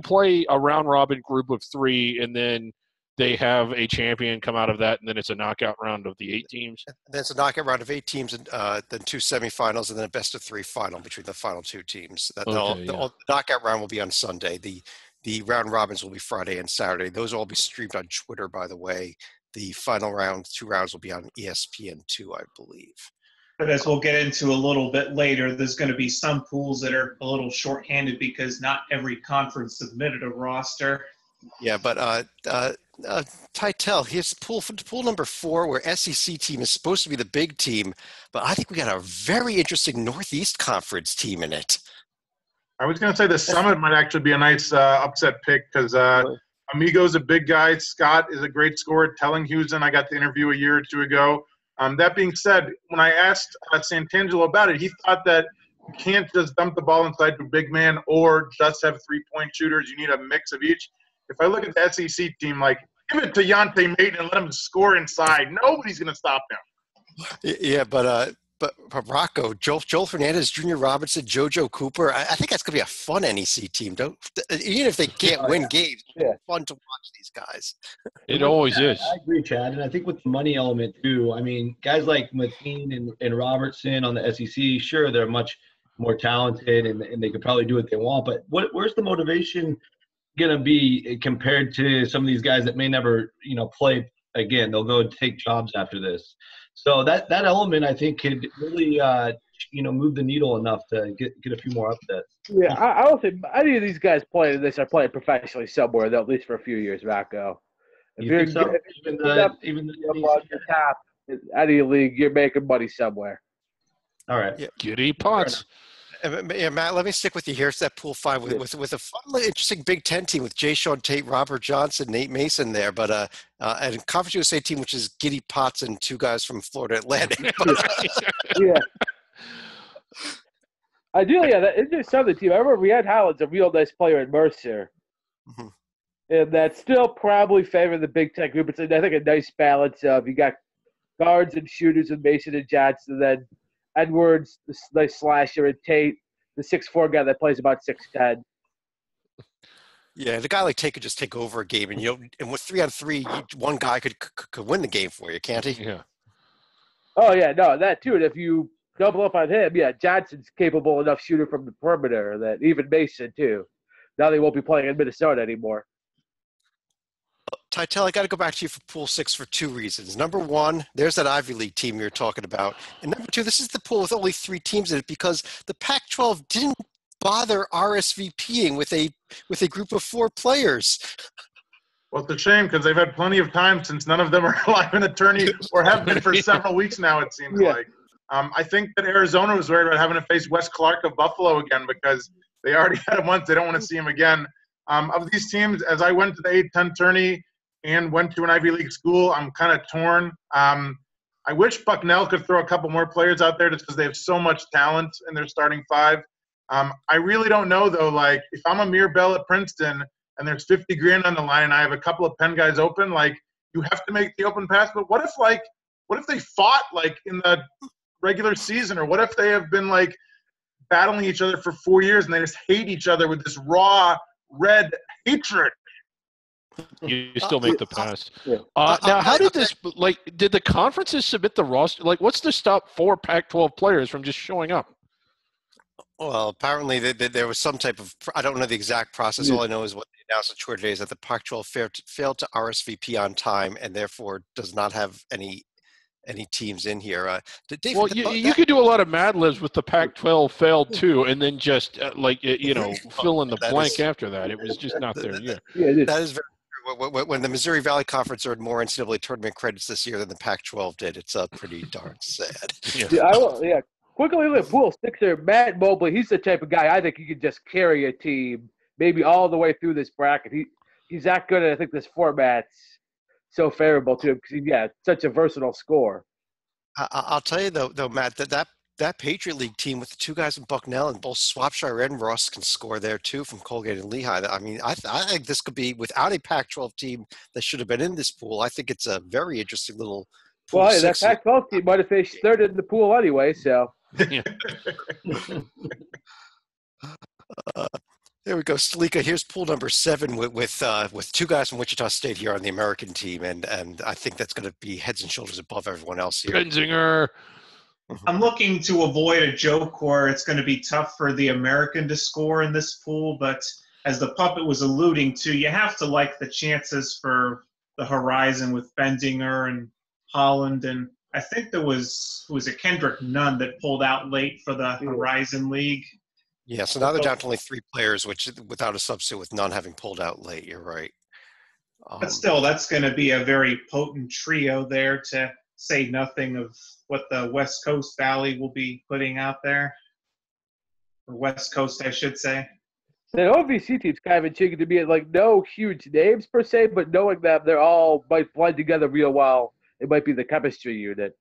play a round robin group of 3, and then they have a champion come out of that, and then it's a knockout round of the 8 teams. Then it's a knockout round of 8 teams, and then 2 semifinals, and then a best of 3 final between the final 2 teams. The knockout round will be on Sunday. The round robins will be Friday and Saturday. Those will all be streamed on Twitter, by the way. The final round, 2 rounds, will be on ESPN2, I believe. But as we'll get into a little bit later, there's going to be some pools that are a little shorthanded because not every conference submitted a roster. Yeah, but Tytel, here's pool number 4, where SEC team is supposed to be the big team, but I think we got a very interesting Northeast Conference team in it. I was going to say the Summit might actually be a nice upset pick because Amigo's a big guy. Scott is a great scorer. Tellinghusen, I got to interview a year or 2 ago. That being said, when I asked Santangelo about it, he thought that You can't just dump the ball inside to a big man or just have 3-point shooters. You need a mix of each. If I look at the SEC team, like, give it to Yante Maiden and let him score inside. Nobody's going to stop him. Yeah, but Rocco, Joel Fernandez, Junior Robinson, JoJo Cooper. I think that's gonna be a fun NEC team. Even if they can't win games, it's fun to watch these guys. It always is. I agree, Chad, and I think with the money element too. I mean, guys like Mateen and Robertson on the SEC, sure, they're much more talented and they could probably do what they want. But where's the motivation gonna be compared to some of these guys that may never, play again? They'll go take jobs after this. So that element, I think, could really, move the needle enough to get a few more upsets. Yeah, I don't think any of these guys playing this are playing professionally somewhere, though, at least for a few years, Rocco. You think so? Even on the top, any league, you're making money somewhere. All right. Yeah. Giddy Potts. Yeah, Matt, let me stick with you here. It's that pool 5 with a fun, interesting Big Ten team with Jay Sean Tate, Robert Johnson, Nate Mason there, but and Conference USA team, which is Giddy Potts and 2 guys from Florida Atlantic. Yeah. Ideally, it's just Southern team. I remember we had Howland's a real nice player in Mercer. Mm-hmm. And that still probably favor the Big Ten group. It's, I think, a nice balance of you got guards and shooters with Mason and Johnson, and then Edwards, the nice slasher, and Tate, the 6'4" guy that plays about 6'10". Yeah, the guy like Tate could just take over a game, and and with 3-on-3, one guy could win the game for you, can't he? Yeah. Oh yeah, no, that too. And if you double up on him, yeah, Johnson's capable enough shooter from the perimeter that even Mason too. Now they won't be playing in Minnesota anymore. Titel, I got to go back to you for Pool 6 for 2 reasons. Number one, there's that Ivy League team you're talking about. And number 2, this is the pool with only 3 teams in it because the Pac-12 didn't bother RSVPing with a group of 4 players. Well, it's a shame because they've had plenty of time since none of them are live in attorney or have been for several weeks now, it seems like. I think that Arizona was worried about having to face Wes Clark of Buffalo again because they already had him once. They don't want to see him again. Of these teams, as I went to the 8-10 tourney and went to an Ivy League school, I'm kind of torn. I wish Bucknell could throw a couple more players out there just because they have so much talent in their starting 5. I really don't know, though. Like, if I'm Amir Bell at Princeton and there's $50,000 on the line and I have a couple of Penn guys open, like, you have to make the open pass. But what if they fought, like, in the regular season? Or what if they have been, like, battling each other for 4 years and they just hate each other with this raw red hatred? You still make the pass. Now, how did this, did the conferences submit the roster? Like, what's to stop 4 Pac-12 players from just showing up? Well, apparently there was some type of – I don't know the exact process. All I know is what they announced on Twitter today is that the Pac-12 failed to RSVP on time and therefore does not have any teams in here. Dave, well, you could do a lot of Mad Libs with the Pac-12 failed too, and then just fill in the blank after that. It was just not there yet. That is very true. When the Missouri Valley Conference earned more NCAA tournament credits this year than the Pac-12 did, it's pretty darn sad. Quickly, the Pool 6er, Matt Mobley, he's the type of guy I think he could just carry a team maybe all the way through this bracket. He's that good, and I think this format's so favorable to him because such a versatile scorer. I'll tell you though, Matt, that Patriot League team with the 2 guys in Bucknell and both Swapshire and Ross can score there too from Colgate and Lehigh. I mean, I think this could be without a Pac-12 team that should have been in this pool. I think it's a very interesting little pool. Well, that Pac-12 team might have finished 3rd in the pool anyway, so. There we go, Stalika. Here's pool number 7 with 2 guys from Wichita State here on the American team, and I think that's going to be heads and shoulders above everyone else here. Benzinger. I'm looking to avoid a joke where it's going to be tough for the American to score in this pool, but as the puppet was alluding to, you have to like the chances for the Horizon with Benzinger and Holland, and I think there was Kendrick Nunn that pulled out late for the Horizon League. Yeah, so now they're down to only 3 players, which without a substitute with none having pulled out late. You're right. But still, that's going to be a very potent trio there, to say nothing of what the West Coast Valley will be putting out there. Or West Coast, I should say. The OVC team's kind of intriguing to me. Like, no huge names per se, but knowing that they're all might blend together real well, it might be the chemistry unit.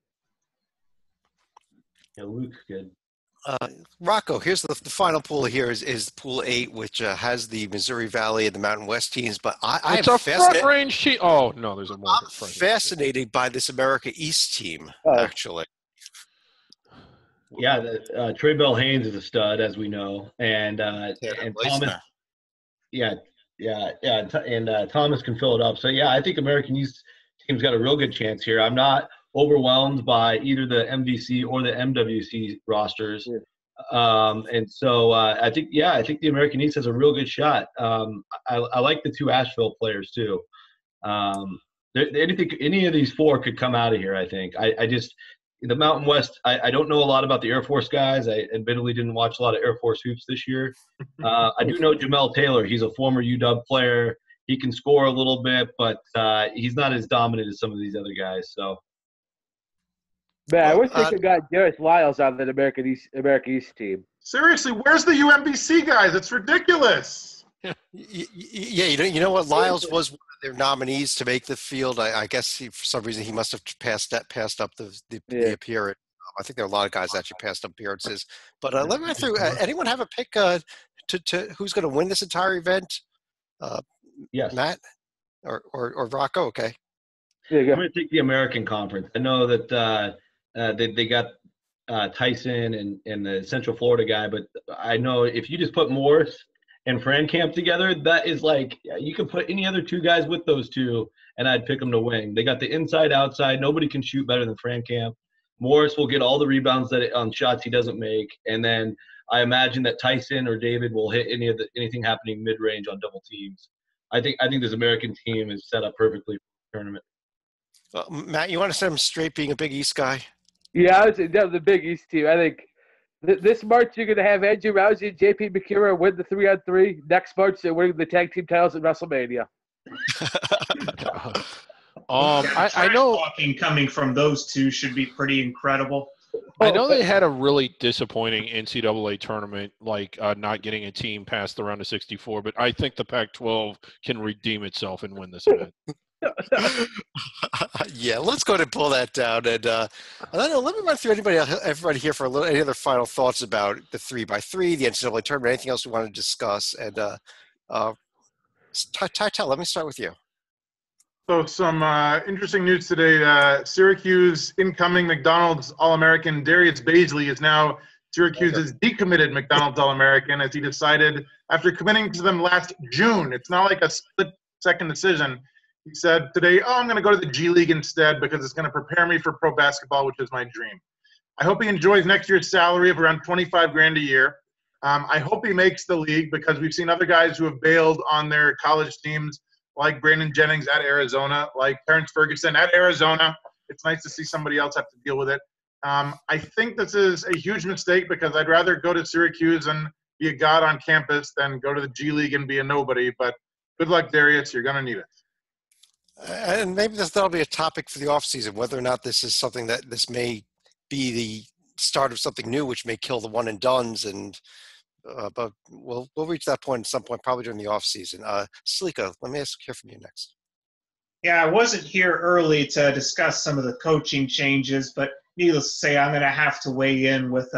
Yeah, Luke's good. Rocco, here's the final pool here is Pool 8, which has the Missouri Valley and the Mountain West teams. But It's a front range team. Oh, no, there's a more I'm fascinated by this America East team, actually. Yeah, Trey Bell Haynes is a stud, as we know, and Thomas. And Thomas can fill it up. So yeah, I think American East team's got a real good chance here. I'm not overwhelmed by either the MVC or the MWC rosters, and so I think the American East has a real good shot. I like the two Asheville players too. Any of these four could come out of here. I think. I just. The Mountain West, I don't know a lot about the Air Force guys. I admittedly didn't watch a lot of Air Force hoops this year. I do know Jamel Taylor. He's a former UW player. He can score a little bit, but he's not as dominant as some of these other guys. So, man, I wish they could got Darius Lyles on the American East team. Seriously, where's the UMBC guys? It's ridiculous. Yeah, you know what? Lyles was one of their nominees to make the field. I guess for some reason he must have passed up the appearance. I think there are a lot of guys that actually passed up appearances. But let me run through. Anyone have a pick to who's going to win this entire event? Yes, Matt or Rocco. Okay. Yeah, I'm going to take the American Conference. I know that they got Tyson and the Central Florida guy, but I know if you just put Morris and Fran Camp together, that is like you could put any other two guys with those two, and I'd pick them to win. They got the inside outside. Nobody can shoot better than Fran Camp. Morris will get all the rebounds on shots he doesn't make, and then I imagine that Tyson or David will hit anything happening mid range on double teams. I think this American team is set up perfectly for the tournament. Well, Matt, you want to set him straight being a Big East guy? Yeah, I would say that was the Big East team. I think. This March, you're going to have Andrew Rousey and JP McCura win the 3-on-3. Next March, they're winning the tag team titles at WrestleMania. I know talking coming from those two should be pretty incredible. I know they had a really disappointing NCAA tournament, like not getting a team past the round of 64, but I think the Pac-12 can redeem itself and win this event. Yeah, let's go ahead and pull that down. And I don't know, let me run through everybody here for any other final thoughts about the 3x3, the NCAA tournament, anything else we want to discuss. And Tytel, let me start with you. So some interesting news today. Syracuse incoming McDonald's All-American Darius Baisley is now Syracuse's decommitted McDonald's All-American as he decided after committing to them last June. It's not like a split-second decision. He said today, I'm going to go to the G League instead because it's going to prepare me for pro basketball, which is my dream. I hope he enjoys next year's salary of around $25,000 a year. I hope he makes the league because we've seen other guys who have bailed on their college teams, like Brandon Jennings at Arizona, like Terrence Ferguson at Arizona. It's nice to see somebody else have to deal with it. I think this is a huge mistake because I'd rather go to Syracuse and be a god on campus than go to the G League and be a nobody. But good luck, Darius. You're going to need it. And maybe that'll be a topic for the offseason, whether or not this is something that this may be the start of something new, which may kill the one and dones. And but we'll reach that point at some point, probably during the offseason. Salika, let me hear from you next. Yeah, I wasn't here early to discuss some of the coaching changes, but needless to say, I'm going to have to weigh in with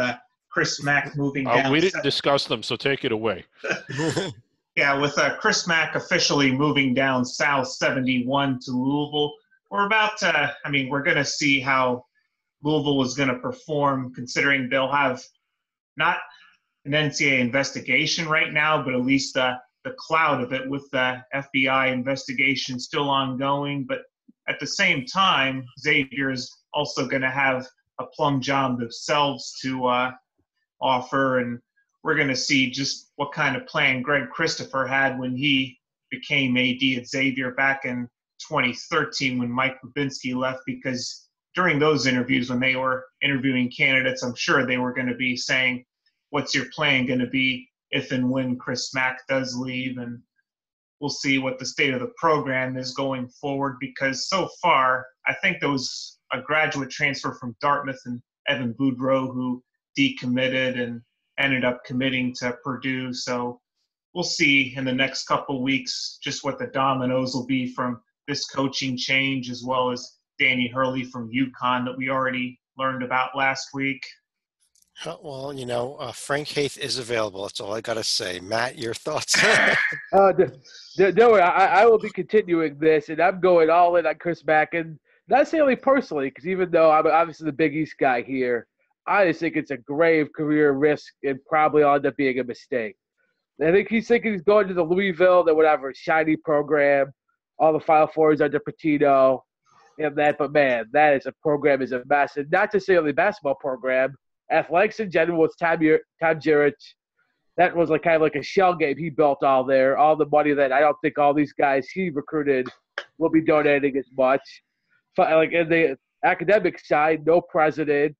Chris Mack moving down. We didn't discuss them, so take it away. Yeah, with Chris Mack officially moving down South 71 to Louisville, we're going to see how Louisville is going to perform, considering they'll have not an NCAA investigation right now, but at least the cloud of it with the FBI investigation still ongoing. But at the same time, Xavier is also going to have a plum job themselves to offer, and we're going to see just what kind of plan Greg Christopher had when he became AD at Xavier back in 2013 when Mike Babinski left, because during those interviews when they were interviewing candidates, I'm sure they were going to be saying, what's your plan going to be if and when Chris Mack does leave? And we'll see what the state of the program is going forward, because so far I think there was a graduate transfer from Dartmouth and Evan Boudreau who decommitted and ended up committing to Purdue. So we'll see in the next couple of weeks just what the dominoes will be from this coaching change, as well as Danny Hurley from UConn that we already learned about last week. Well, Frank Haith is available. That's all I got to say. Matt, your thoughts? Don't worry, I will be continuing this, and I'm going all in on Chris Mack, and not necessarily personally, because even though I'm obviously the Big East guy here, I just think it's a grave career risk and probably will end up being a mistake. I think he's thinking he's going to the Louisville, the whatever, shiny program, all the Final Fours under Pitino, and that. But, man, that is a program is a mess. And not to say only basketball program, athletics in general with Tom Jurich. That was kind of like a shell game he built all there. All the money that I don't think all these guys he recruited will be donating as much. Like in the academic side, no president.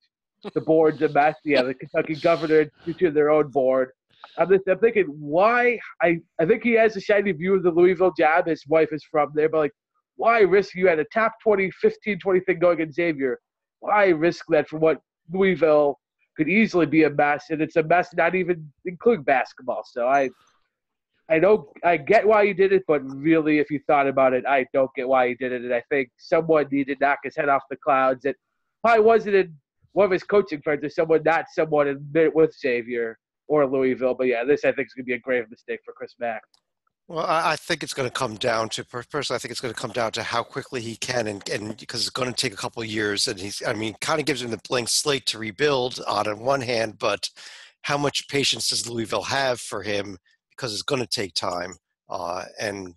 The board's a mess. Yeah, the Kentucky governor to their own board. I'm thinking why I think he has a shiny view of the Louisville job. His wife is from there, but why risk you had a top 20, 15-20 thing going at Xavier? Why risk that for what Louisville could easily be a mess, and it's a mess not even including basketball. So I get why he did it, but really, if you thought about it, I don't get why he did it. And I think someone needed to knock his head off the clouds. It probably wasn't in one of his coaching friends or someone, not someone with Xavier or Louisville. But yeah, this I think is going to be a grave mistake for Chris Mack. Well, I think it's going to come down to personally. I think it's going to come down to how quickly he can, and because it's going to take a couple of years, and kind of gives him the blank slate to rebuild on one hand, but how much patience does Louisville have for him? Because it's going to take time, and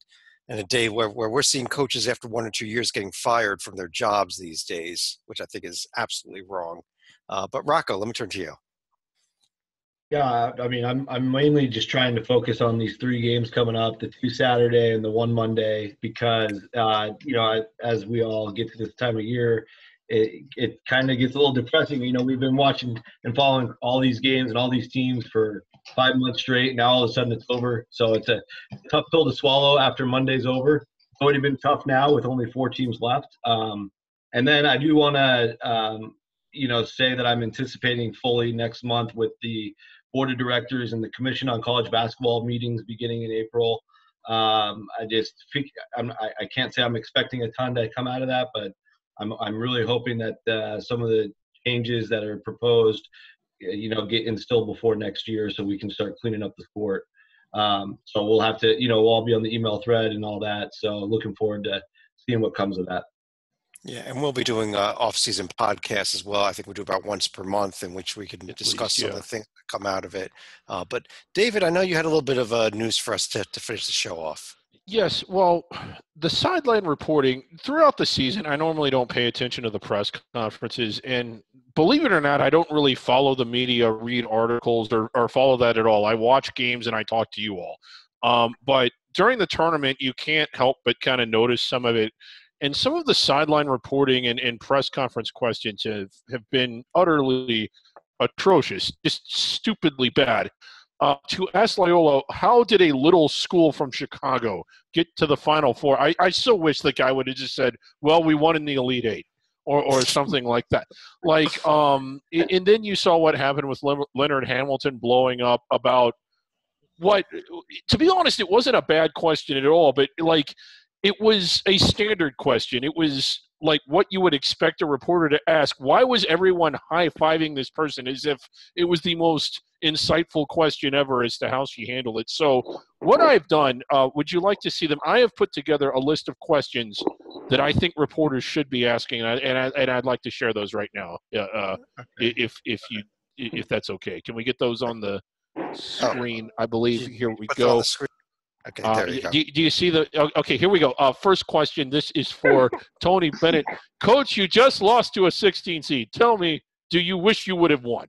a day where we're seeing coaches after 1 or 2 years getting fired from their jobs these days, which I think is absolutely wrong. But Rocco, let me turn to you. Yeah, I'm mainly just trying to focus on these 3 games coming up, the 2 Saturday and the 1 Monday, because as we all get to this time of year, it kind of gets a little depressing. We've been watching and following all these games and all these teams for 5 months straight. Now all of a sudden it's over, so it's a tough pill to swallow after Monday's over. It's already been tough now with only 4 teams left. And then I do want to say that I'm anticipating fully next month with the board of directors and the commission on college basketball meetings beginning in April. I just think I can't say I'm expecting a ton to come out of that, but I'm really hoping that some of the changes that are proposed, get instilled before next year, so we can start cleaning up the sport. So we'll have to, we'll all be on the email thread and all that. So looking forward to seeing what comes of that. Yeah, and we'll be doing off-season podcasts as well. I think we do about once per month in which we can discuss some of the things that come out of it. But David, I know you had a little bit of news for us to finish the show off. Yes, well, the sideline reporting throughout the season, I normally don't pay attention to the press conferences. And believe it or not, I don't really follow the media, read articles, or follow that at all. I watch games and I talk to you all. But during the tournament, you can't help but kind of notice some of it. And some of the sideline reporting and press conference questions have been utterly atrocious, just stupidly bad. To ask Loyola, how did a little school from Chicago get to the Final Four? I so wish the guy would have just said, well, we won in the Elite Eight or something like that. And then you saw what happened with Leonard Hamilton blowing up about what, to be honest, it wasn't a bad question at all, but it was a standard question. It was like what you would expect a reporter to ask. Why was everyone high-fiving this person as if it was the most insightful question ever as to how she handled it? So what I've done, would you like to see them? I have put together a list of questions that I think reporters should be asking, and I'd like to share those right now, if that's okay. Can we get those on the screen? I believe here we go. Okay, there you go. Do you see the – okay, here we go. First question. This is for Tony Bennett. Coach, you just lost to a 16 seed. Tell me, do you wish you would have won?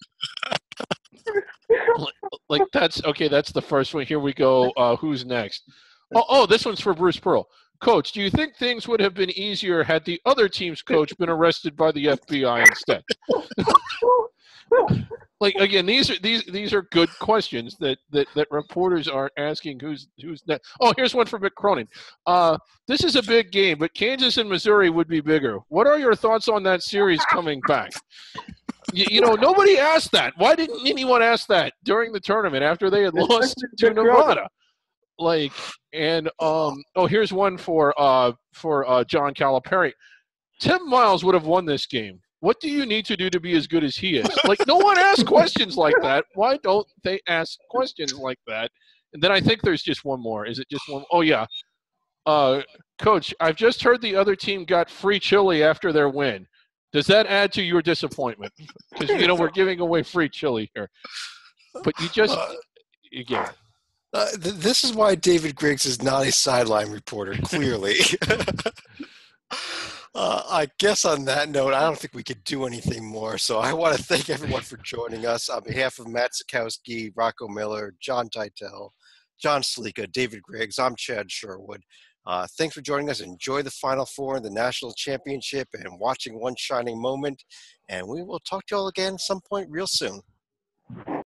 That's – okay, that's the first one. Here we go. Who's next? Oh, this one's for Bruce Pearl. Coach, do you think things would have been easier had the other team's coach been arrested by the FBI instead? Again, these are good questions that reporters are asking. Who's next? Oh, here's one from Mick Cronin. This is a big game, but Kansas and Missouri would be bigger. What are your thoughts on that series coming back? Nobody asked that. Why didn't anyone ask that during the tournament after they had lost to Nevada? Here's one for John Calipari. Tim Miles would have won this game. what do you need to do to be as good as he is? Like, no one asks questions like that. Why don't they ask questions like that? And then I think there's just one more. Is it just one? Oh, yeah. Coach, I've just heard the other team got free chili after their win. Does that add to your disappointment? Because, we're giving away free chili here. But you just, again. This is why David Griggs is not a sideline reporter, clearly. I guess on that note, I don't think we could do anything more. So I want to thank everyone for joining us. On behalf of Matt Sikowski, Rocco Miller, John Titel, John Salika, David Griggs, I'm Chad Sherwood. Thanks for joining us. Enjoy the Final Four and the National Championship and watching one shining moment. And we will talk to you all again some point real soon.